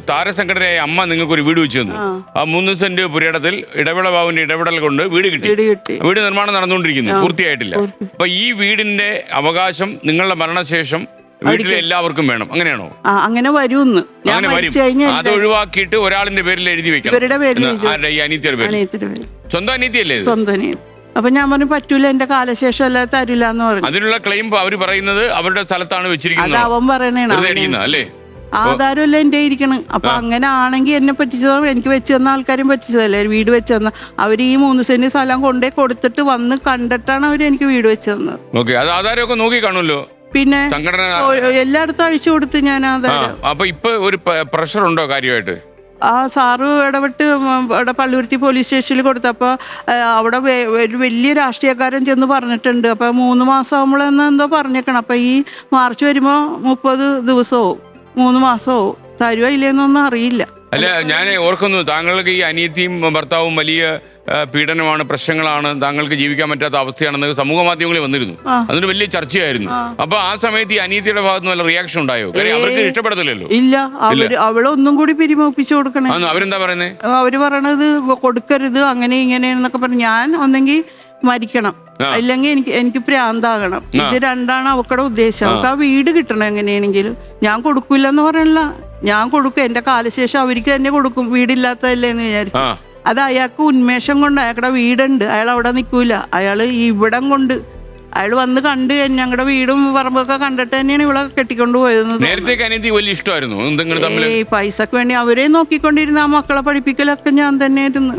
താരസംഘടനയായ അമ്മ നിങ്ങൾക്ക് ഒരു വീട് വെച്ച് തന്നു. ആ 3 സെന്റ് പുരയിടത്തിൽ ഇടവേള ബാബുവിന്റെ ഇടപെടൽ കൊണ്ട് വീട് കിട്ടി. വീട് നിർമ്മാണം നടന്നുകൊണ്ടിരിക്കുന്നു, പൂർത്തിയായിട്ടില്ല. അപ്പൊ ഈ വീടിന്റെ അവകാശം നിങ്ങളുടെ മരണശേഷം വീട്ടിലെ എല്ലാവർക്കും വേണം, അങ്ങനെയാണോ? അങ്ങനെ വരും. അങ്ങനെ വരും. അത് ഒഴിവാക്കിയിട്ട് ഒരാളിന്റെ പേരിൽ എഴുതി വെക്കണം. ആരുടെ? ഈ അനീത്തിയുടെ പേര്. സ്വന്തം അനീത്തിയല്ലേ? സ്വന്തം അനീതി. അപ്പൊ ഞാൻ പറഞ്ഞു പറ്റൂല, എന്റെ കാലശേഷം അല്ലാതെ തരൂല എന്ന് പറഞ്ഞു. അതിനുള്ള ക്ലെയിം അവർ പറയുന്നത് അവരുടെ സ്ഥലത്താണ് വെച്ചിരിക്കുന്നത്. അവൻ പറയണേ അല്ലേ? ആധാരം എല്ലാം എന്റെ ഇരിക്കണം. അപ്പൊ അങ്ങനെ ആണെങ്കിൽ എന്നെ പറ്റിച്ചതോ എനിക്ക് വെച്ച് തന്ന ആൾക്കാരും പറ്റിച്ചതല്ലേ. വീട് വെച്ച് തന്ന അവര് ഈ 3 സെന്റ് സ്ഥലം കൊണ്ടേ കൊടുത്തിട്ട് വന്ന് കണ്ടിട്ടാണ് അവര് എനിക്ക് വീട് വെച്ച് തന്നത്. ആധാരമൊക്കെ നോക്കി കാണുമല്ലോ. പിന്നെ എല്ലായിടത്തും അഴിച്ചു കൊടുത്ത് ഞാൻ ആധാരം. അപ്പൊ ഇപ്പൊ ഒരു പ്രഷർ ഉണ്ടോ കാര്യമായിട്ട്? സാറ് ഇടപെട്ട് അവിടെ പള്ളുരുത്തി പോലീസ് സ്റ്റേഷനിൽ കൊടുത്തപ്പോൾ അവിടെ ഒരു വലിയ രാഷ്ട്രീയക്കാരൻ ചെന്ന് പറഞ്ഞിട്ടുണ്ട്. അപ്പോൾ 3 മാസം ആകുമ്പോഴെന്ന് എന്തോ പറഞ്ഞേക്കണം. അപ്പോൾ ഈ മാർച്ച് വരുമ്പോൾ 30 ദിവസവും 3 മാസവും തരുവോ ഇല്ലെന്നൊന്നും അറിയില്ല. അല്ല, ഞാൻ ഓർക്കുന്നു താങ്കൾക്ക് ഈ അനിയത്തിയും ഭർത്താവും വലിയ പീഡനമാണ്, പ്രശ്നങ്ങളാണ്, താങ്കൾക്ക് ജീവിക്കാൻ പറ്റാത്ത അവസ്ഥയാണെന്ന് സമൂഹ മാധ്യമങ്ങളിൽ വന്നിരുന്നു. അതിന് വലിയ ചർച്ചയായിരുന്നു. അപ്പൊ ആ സമയത്ത് ഈ അനിയത്തിയുടെ ഭാഗത്ത് നിന്ന് വല്ല റിയാക്ഷൻ ഉണ്ടായോ? കാര്യം അവർക്ക് ഇഷ്ടപ്പെടത്തില്ലല്ലോ. ഇല്ല, അവളൊന്നും കൂടി പിരിമോപ്പിച്ചു കൊടുക്കണേ. അവരെന്താ പറയുന്നത്? അവര് പറയണത് കൊടുക്കരുത്, അങ്ങനെ ഇങ്ങനെയെന്നൊക്കെ പറഞ്ഞു. ഞാൻ ഒന്നെങ്കിൽ മരിക്കണം, അല്ലെങ്കിൽ എനിക്ക് പ്രാന്താകണം. ഇത് രണ്ടാണ് അവക്കടെ ഉദ്ദേശം. അവർക്ക് ആ വീട് കിട്ടണം എങ്ങനെയാണെങ്കിലും. ഞാൻ കൊടുക്കില്ലെന്ന് പറയണില്ല, ഞാൻ കൊടുക്കും. എന്റെ കാലശേഷം അവർക്ക് തന്നെ കൊടുക്കും, വീടില്ലാത്തതല്ലേ എന്ന് വിചാരിച്ചു. അത് അയാൾക്ക് ഉന്മേഷം കൊണ്ട്, അയാളുടെ വീടുണ്ട്, അയാൾ അവിടെ നിൽക്കൂല. അയാൾ ഇവിടം കൊണ്ട് അയാൾ വന്ന് കണ്ട് ഞങ്ങളുടെ വീടും പറമ്പൊക്കെ കണ്ടിട്ട് തന്നെയാണ് ഇവിടെ കെട്ടിക്കൊണ്ട് പോയത്. പൈസക്ക് വേണ്ടി അവരെ നോക്കിക്കൊണ്ടിരുന്ന ആ മക്കളെ പഠിപ്പിക്കലൊക്കെ ഞാൻ തന്നെ ആയിരുന്നു.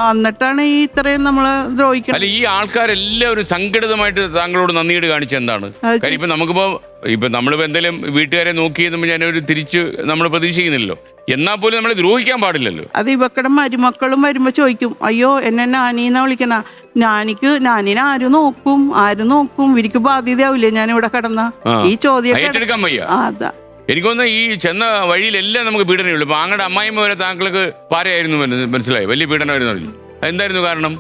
എന്നിട്ടാണ് ഈ ഇത്രയും നമ്മളെ ദ്രോഹിക്കുന്നത്. ഈ ആൾക്കാരെല്ലാവരും സംഘടിതമായിട്ട് താങ്കളോട് നന്ദിയോട് കാണിച്ചെന്താണ്? കാര്യം ഇപ്പൊ നമുക്കിപ്പോ നമ്മളിപ്പോ എന്തെങ്കിലും വീട്ടുകാരെ നോക്കിയെന്ന് ഞാനൊരു തിരിച്ച് നമ്മൾ പ്രതീക്ഷിക്കുന്നില്ലല്ലോ. എന്നാൽ പോലും നമ്മളെ ദ്രോഹിക്കാൻ പാടില്ലല്ലോ. അത് ഇവക്കടെ മരുമക്കളും വരുമ്പോ ചോദിക്കും, അയ്യോ എന്നെ നാനീന്നാ വിളിക്കണ, നാനിനെ ആര് നോക്കും, ഇവർക്ക് ബാധ്യതയാവില്ലേ ഞാൻ ഇവിടെ കിടന്ന? ഈ ചോദ്യം ഏറ്റെടുക്കാൻ വയ്യ. അതാ എനിക്കൊന്ന് ഈ ചെന്ന വഴിയിലെല്ലാം നമുക്ക് പീഡനമുള്ളൂ. ഇപ്പൊ അങ്ങടെ അമ്മായിമ്മ വരെ താങ്കൾക്ക് പാരയായിരുന്നു, മനസ്സിലായി, വലിയ പീഡനമായിരുന്നു. എന്തായിരുന്നു കാരണം?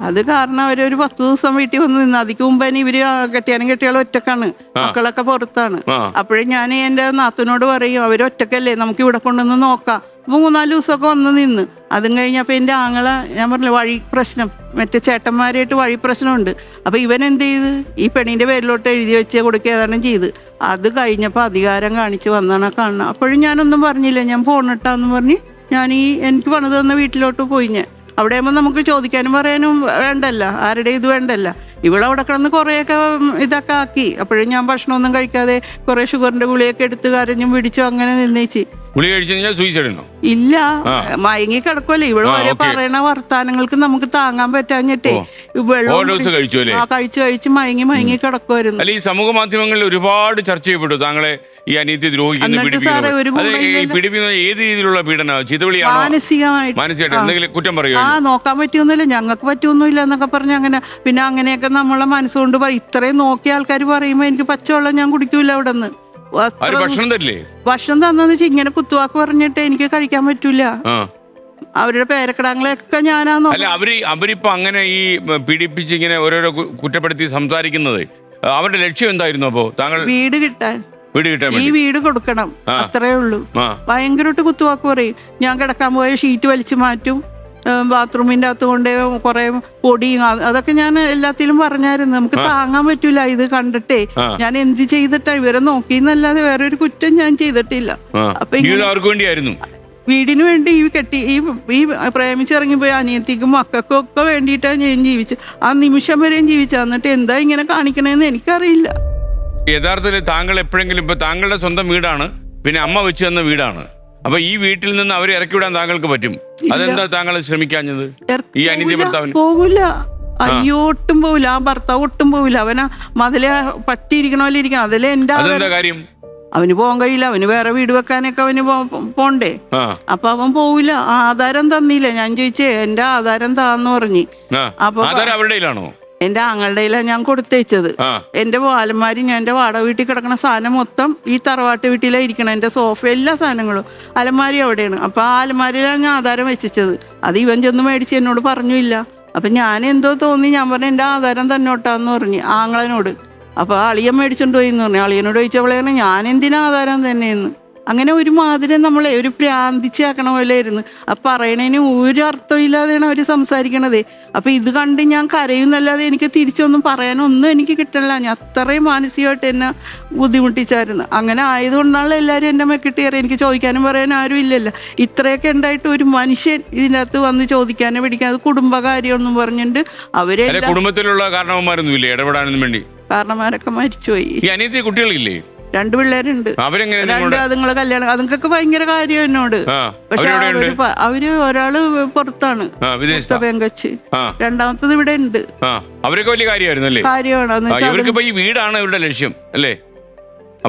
അത് കാരണം അവരൊരു 10 ദിവസം വീട്ടിൽ വന്ന് നിന്ന്. അതിക്ക് മുമ്പ് തന്നെ ഇവര് കെട്ടിയാളും ഒറ്റക്കാണ്, മക്കളൊക്കെ പുറത്താണ്. അപ്പോഴും ഞാൻ എന്റെ നാത്തനോട് പറയും, അവര് ഒറ്റക്കല്ലേ, നമുക്ക് ഇവിടെ കൊണ്ടുവന്ന് നോക്കാം. 3-4 ദിവസമൊക്കെ വന്ന് നിന്ന്. അതും കഴിഞ്ഞപ്പോൾ എൻ്റെ ആങ്ങളെ, ഞാൻ പറഞ്ഞില്ല, വഴി പ്രശ്നം, മറ്റേ ചേട്ടന്മാരായിട്ട് വഴി പ്രശ്നമുണ്ട്. അപ്പോൾ ഇവൻ എന്ത് ചെയ്ത് ഈ പെണ്ണിൻ്റെ പേരിലോട്ട് എഴുതി വെച്ച് കൊടുക്കുക ഏതാണ്ടും ചെയ്ത്. അത് കഴിഞ്ഞപ്പോൾ അധികാരം കാണിച്ച് വന്നാണ് കാണണം. അപ്പോഴും ഞാനൊന്നും പറഞ്ഞില്ല, ഞാൻ പോണിട്ടാന്ന് പറഞ്ഞ് ഞാൻ എനിക്ക് പണിത് തന്ന വീട്ടിലോട്ട് പോയി. ഞാൻ അവിടെ ആകുമ്പോൾ നമുക്ക് ചോദിക്കാനും പറയാനും വേണ്ടല്ല, ആരുടെ ഇത് വേണ്ടല്ല. ഇവിടെ കിടന്ന് കുറേയൊക്കെ ഇതൊക്കെ ആക്കി. അപ്പോഴും ഞാൻ ഭക്ഷണമൊന്നും കഴിക്കാതെ കുറേ ഷുഗറിന്റെ ഗുളിയൊക്കെ എടുത്ത് കരഞ്ഞും പിടിച്ചു അങ്ങനെ നിന്നേച്ച്. ഇല്ല, മയങ്ങി കിടക്കുമല്ലേ. ഇവിടെ വരെ പറയണ വർത്താനങ്ങൾക്ക് നമുക്ക് താങ്ങാൻ പറ്റാഞ്ഞിട്ടേ കഴിച്ച് മയങ്ങി കിടക്കുമായിരുന്നു. ഈ സമൂഹ മാധ്യമങ്ങളിൽ ഒരുപാട് ചർച്ച ചെയ്യപ്പെട്ടു താങ്കളെ ഈ അനീതി ദ്രോഹിക്കുന്ന ഏത് രീതിയിലുള്ള പീഡനം? മാനസികമായിട്ട് കുറ്റം പറയുക? നോക്കാൻ പറ്റിയൊന്നുമില്ല, ഞങ്ങൾക്ക് പറ്റിയൊന്നുമില്ല എന്നൊക്കെ പറഞ്ഞ് അങ്ങനെ. പിന്നെ അങ്ങനെയൊക്കെ നമ്മളെ മനസ്സുകൊണ്ട് പറയും. ഇത്രയും നോക്കിയ ആൾക്കാർ പറയുമ്പോ എനിക്ക് പച്ചവെള്ളം ഞാൻ കുടിക്കൂല അവിടെ നിന്ന്. ഭക്ഷണം തന്നെന്ന് വെച്ചാൽ ഇങ്ങനെ കുത്തുവാക്ക് പറഞ്ഞിട്ട് എനിക്ക് കഴിക്കാൻ പറ്റൂല. അവരുടെ പേരക്കിടാങ്ങളെയൊക്കെ ഞാനാന്നോ. അവരിപ്പോ അങ്ങനെ ഈ പീഡിപ്പിച്ച് ഇങ്ങനെ ഓരോരോ കുറ്റപ്പെടുത്തി സംസാരിക്കുന്നത് അവരുടെ ലക്ഷ്യം എന്തായിരുന്നു? അപ്പോ താങ്കൾ വീട് കിട്ടാൻ ഈ വീട് കൊടുക്കണം, അത്രേ ഉള്ളൂ. ഭയങ്കരമായിട്ട് കുത്തുവാക്ക് പറയും. ഞാൻ കിടക്കാൻ പോയ ഷീറ്റ് വലിച്ചു മാറ്റും, ബാത്റൂമിന്റെ അകത്ത് കൊണ്ട് കുറെ പൊടിയും അതൊക്കെ ഞാൻ എല്ലാത്തിലും പറഞ്ഞായിരുന്നു. നമുക്ക് താങ്ങാൻ പറ്റൂല ഇത് കണ്ടിട്ടേ. ഞാൻ എന്ത് ചെയ്തിട്ടാ ഇവരെ നോക്കിന്നല്ലാതെ വേറെ ഒരു കുറ്റം ഞാൻ ചെയ്തിട്ടില്ല. അപ്പൊ വീടിന് വേണ്ടി ഈ പ്രേമിച്ചിറങ്ങിപ്പോയി അനിയത്തിക്കും മക്കൾക്കും ഒക്കെ വേണ്ടിയിട്ടാണ് ഞാൻ ജീവിച്ചത്. ആ നിമിഷം വരെയും ജീവിച്ചത്. എന്നിട്ട് എന്താ ഇങ്ങനെ കാണിക്കണേന്ന് എനിക്കറിയില്ല. യഥാർത്ഥത്തിൽ താങ്കൾ എപ്പോഴെങ്കിലും ഇപ്പൊ താങ്കളുടെ സ്വന്തം വീടാണ്, പിന്നെ അമ്മ വെച്ച് തന്ന വീടാണ്. അപ്പൊ ഈ വീട്ടിൽ നിന്ന് അവരെ ഇറക്കി വിടാൻ താങ്കൾക്ക് പറ്റും. അതെന്താ താങ്കൾ ശ്രമിക്കാഞ്ഞത്? ഈ അനിത്യ ഭർത്താവിന് പോവില്ല, അയ്യോ ഒട്ടും പോവില്ല. ആ ഭർത്താവ് ഒട്ടും പോവില്ല. അവനാ മതിലെ പറ്റിയിരിക്കണ പോലെ ഇരിക്കണം. അതിലെ എന്റെ കാര്യം അവന് പോകാൻ കഴിയില്ല. അവന് വേറെ വീട് വെക്കാനൊക്കെ അവന് പോണ്ടേ. അപ്പൊ അവൻ പോവില്ല. ആധാരം തന്നില്ല. ഞാൻ ചോദിച്ചേ എന്റെ ആധാരം താന്ന് പറഞ്ഞ്. അപ്പൊ എന്റെ ആങ്ങളുടെ ഞാൻ കൊടുത്തേച്ചത്. എന്റെ അലമാരി, ഞാൻ എന്റെ വാടക വീട്ടിൽ കിടക്കുന്ന സാധനം മൊത്തം ഈ തറവാട്ട് വീട്ടിലാണ് ഇരിക്കണം. എന്റെ സോഫ, എല്ലാ സാധനങ്ങളും അലമാരി അവിടെയാണ്. അപ്പൊ ആ അലമാരിയിലാണ് ഞാൻ ആധാരം വെച്ചത്. അത് ഇവൻ ചെന്ന് മേടിച്ച് എന്നോട് പറഞ്ഞില്ല. അപ്പൊ ഞാൻ എന്തോ തോന്നി, ഞാൻ പറഞ്ഞു എന്റെ ആധാരം തന്നോട്ടാന്ന് പറഞ്ഞു ആങ്ങളനോട്. അപ്പൊ അളിയൻ മേടിച്ചോണ്ട് പോയി എന്ന് പറഞ്ഞു. അളിയനോട് ചോദിച്ചവളെ ഞാൻ എന്തിനാ ആധാരം തന്നെയെന്ന്. അങ്ങനെ ഒരുമാതിരി നമ്മളെ ഒരു പ്രാന്തിച്ചാക്കണ പോലെ ആയിരുന്നു. അപ്പം പറയണതിന് ഒരു അർത്ഥമില്ലാതെയാണ് അവർ സംസാരിക്കണതേ. അപ്പം ഇത് കണ്ട് ഞാൻ കരയുന്നല്ലാതെ എനിക്ക് തിരിച്ചൊന്നും പറയാനൊന്നും എനിക്ക് കിട്ടില്ല. ഞാൻ അത്രയും മാനസികമായിട്ട് എന്നെ ബുദ്ധിമുട്ടിച്ചായിരുന്നു. അങ്ങനെ ആയതുകൊണ്ടാണല്ലോ എല്ലാവരും എൻ്റെ മെക്കിട്ടേറി. എനിക്ക് ചോദിക്കാനും പറയാനും ആരും ഇല്ലല്ലോ. ഇത്രയൊക്കെ ഉണ്ടായിട്ട് ഒരു മനുഷ്യൻ ഇതിൻ്റെ അകത്ത് വന്ന് ചോദിക്കാനും പിടിക്കാൻ, അത് കുടുംബകാര്യമൊന്നും പറഞ്ഞിട്ട് അവരെ കുടുംബത്തിലുള്ള കാരണവന്മാരൊന്നും ഇല്ലേ ഇടപെടാനൊന്നും വേണ്ടി? കാരണന്മാരൊക്കെ മരിച്ചുപോയി. ഈ അനിയത്തി കുട്ടികളില്ലേ? 2 പിള്ളേരുണ്ട്. അവരെങ്ങനെ? അതുങ്ങളെ കല്യാണം, അതുങ്ങൾക്ക് ഭയങ്കര കാര്യം എന്നോട്. പക്ഷെ അവര് ഒരാള് പുറത്താണ്, പെങ്കച്ച്. രണ്ടാമത്തത് ഇവിടെ ഉണ്ട്. അവരൊക്കെ വലിയ കാര്യമായിരുന്നു അല്ലേ? കാര്യമാണ്. ഇവർക്ക് ഈ വീടാണ് ഇവരുടെ ലക്ഷ്യം അല്ലേ?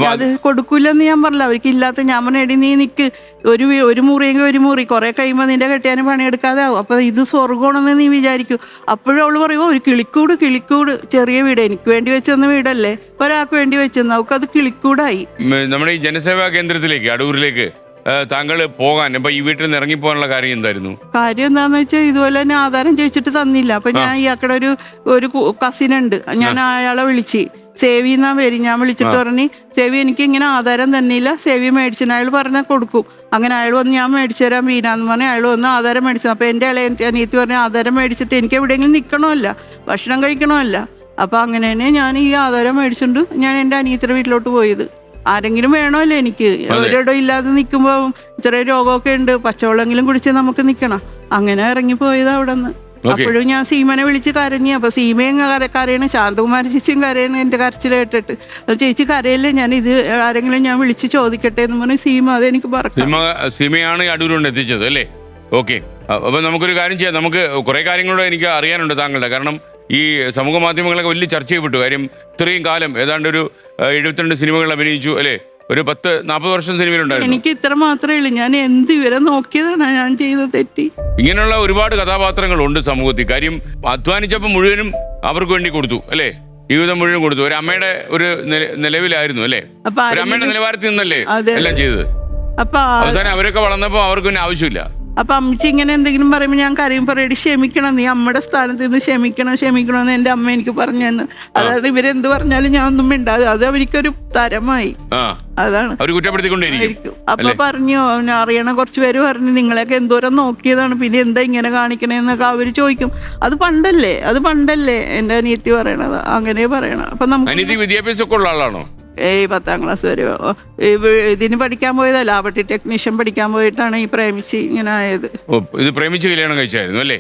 അത് കൊടുക്കൂലെന്ന് ഞാൻ പറഞ്ഞില്ല. അവർക്ക് ഇല്ലാത്ത ഞാൻ പറഞ്ഞ എടി നീ നിക്ക്, ഒരു മുറിയെങ്കിൽ ഒരു മുറി, കുറെ കഴിയുമ്പോൾ നിന്റെ കെട്ടിയാനും പണിയെടുക്കാതെ ആവും. അപ്പൊ ഇത് സ്വർഗമാണെന്ന് നീ വിചാരിക്കൂ. അപ്പോഴും അവള് പറയുമോ ഒരു കിളിക്കൂട്, ചെറിയ വീട്, എനിക്ക് വേണ്ടി വെച്ചെന്ന വീടല്ലേ, ഒരാൾക്ക് വേണ്ടി വെച്ചെന്ന് അവൾക്ക് അത് കിളിക്കൂടായി. നമ്മുടെ ഈ ജനസേവാ കേന്ദ്രത്തിലേക്ക് അടൂരിലേക്ക് താങ്കൾ പോകാൻ ഇപ്പൊ ഈ വീട്ടിൽ നിന്ന് ഇറങ്ങിപ്പോകാനുള്ള കാര്യം എന്തായിരുന്നു? കാര്യം എന്താന്ന് വെച്ചാൽ ഇതുപോലെ തന്നെ ആധാരം ചോദിച്ചിട്ട് തന്നില്ല. അപ്പൊ ഞാൻ ഇയാക്കടെ ഒരു കസിൻ ഉണ്ട്, ഞാൻ അയാളെ വിളിച്ച് സേവി എന്നാ പേര്. ഞാൻ വിളിച്ചിട്ട് പറഞ്ഞ് സേവി എനിക്ക് ഇങ്ങനെ ആധാരം തന്നില്ല, സേവി മേടിച്ചിന്. അയാൾ പറഞ്ഞാൽ കൊടുക്കും. അങ്ങനെ അയാൾ വന്ന് ഞാൻ മേടിച്ചു തരാൻ വീരാന്ന് പറഞ്ഞ് അയാൾ വന്ന് ആധാരം മേടിച്ചു. അപ്പോൾ എൻ്റെ അനിയത്തി പറഞ്ഞ ആധാരം മേടിച്ചിട്ട് എനിക്ക് എവിടെയെങ്കിലും നിൽക്കണമല്ല, ഭക്ഷണം കഴിക്കണമല്ല. അപ്പോൾ അങ്ങനെ തന്നെ ഞാൻ ഈ ആധാരം മേടിച്ചിട്ടുണ്ട് ഞാൻ എൻ്റെ അനിയത്തിയുടെ വീട്ടിലോട്ട് പോയത്. ആരെങ്കിലും വേണമല്ലോ എനിക്ക്, ഒരിടം ഇല്ലാതെ നിൽക്കുമ്പോൾ ഇത്രയും രോഗമൊക്കെ ഉണ്ട്, പച്ചവെള്ളമെങ്കിലും കുടിച്ച് നമുക്ക് നിൽക്കണം. അങ്ങനെ ഇറങ്ങിപ്പോയത് അവിടെ നിന്ന്. അപ്പോഴും ഞാൻ സീമനെ വിളിച്ച് കരഞ്ഞു. അപ്പൊ സീമയും കരയണ, ശാന്തകുമാരി ചേച്ചിയും കരയണ എന്റെ കരച്ചിൽ കേട്ടിട്ട്. ചേച്ചി കരയല്ലേ, ഞാൻ ഇത് ആരെങ്കിലും ഞാൻ വിളിച്ച് ചോദിക്കട്ടെ എന്ന് പറഞ്ഞ് സീമ അതെനിക്ക് പറഞ്ഞു. സീമയാണ് അടൂർ കൊണ്ട് എത്തിച്ചത് അല്ലേ? ഓക്കെ. അപ്പൊ നമുക്കൊരു കാര്യം ചെയ്യാം. നമുക്ക് കുറെ കാര്യങ്ങളോട് എനിക്ക് അറിയാനുണ്ട് താങ്കളുടെ. കാരണം ഈ സമൂഹ മാധ്യമങ്ങളൊക്കെ വലിയ ചർച്ച ചെയ്യപ്പെട്ടു. കാര്യം ഇത്രയും കാലം ഏതാണ്ട് ഒരു 72 സിനിമകൾ അഭിനയിച്ചു അല്ലേ? ഒരു 10-40 വർഷം സിനിമയിലുണ്ടായിരുന്നു. എനിക്ക് ഇത്ര മാത്രമേ ഉള്ളൂ. ഞാൻ എന്ത് ഇവരെ നോക്കിയതാണ് ഞാൻ ചെയ്ത തെറ്റി. ഇങ്ങനെയുള്ള ഒരുപാട് കഥാപാത്രങ്ങളുണ്ട് സമൂഹത്തിൽ. കാര്യം അധ്വാനിച്ചപ്പോൾ മുഴുവനും അവർക്ക് വേണ്ടി കൊടുത്തു അല്ലേ? ജീവിതം മുഴുവൻ കൊടുത്തു. ഒരു അമ്മയുടെ ഒരു നിലവിലായിരുന്നു അല്ലേ? ഒരു അമ്മയുടെ നിലവാരത്തിൽ നിന്നല്ലേ എല്ലാം ചെയ്തത്. അവസാനം അവരൊക്കെ വളർന്നപ്പോൾ അവർക്ക് പിന്നെ ആവശ്യമില്ല. അപ്പൊ അമ്മച്ചി ഇങ്ങനെ എന്തെങ്കിലും പറയുമ്പോൾ ഞാൻ കരയും പറയടി, ക്ഷമിക്കണം, നീ അമ്മയുടെ സ്ഥാനത്ത് നിന്ന് ക്ഷമിക്കണമെന്ന് എൻ്റെ അമ്മ എനിക്ക് പറഞ്ഞു തന്നു. അതായത് ഇവരെന്ത് പറഞ്ഞാലും ഞാൻ ഒന്നും മിണ്ടാതെ, അത് അവർക്കൊരു തരമായി. അതാണ് അപ്പൊ പറഞ്ഞു, അറിയണ കുറച്ച് പേര് പറഞ്ഞു നിങ്ങളെയൊക്കെ എന്തോരം നോക്കിയതാണ്, പിന്നെ എന്താ ഇങ്ങനെ കാണിക്കണേന്നൊക്കെ അവര് ചോദിക്കും. അത് പണ്ടല്ലേ എൻ്റെ അനിയത്തി പറയണത്, അങ്ങനെ പറയണം. അപ്പൊ നമുക്ക് വിദ്യാഭ്യാസമൊക്കെ ഉള്ള ആളാണോ? 10ാം ക്ലാസ് വരെ ഇതിന് പഠിക്കാൻ പോയതല്ല, ലാബറട്ടറി ടെക്നീഷ്യൻ പഠിക്കാൻ പോയിട്ടാണ് ഈ പ്രേമിച്ച് ഇങ്ങനെ ആയത്. ഇത് പ്രേമിച്ച് കല്യാണം കഴിച്ചായിരുന്നു അല്ലേ?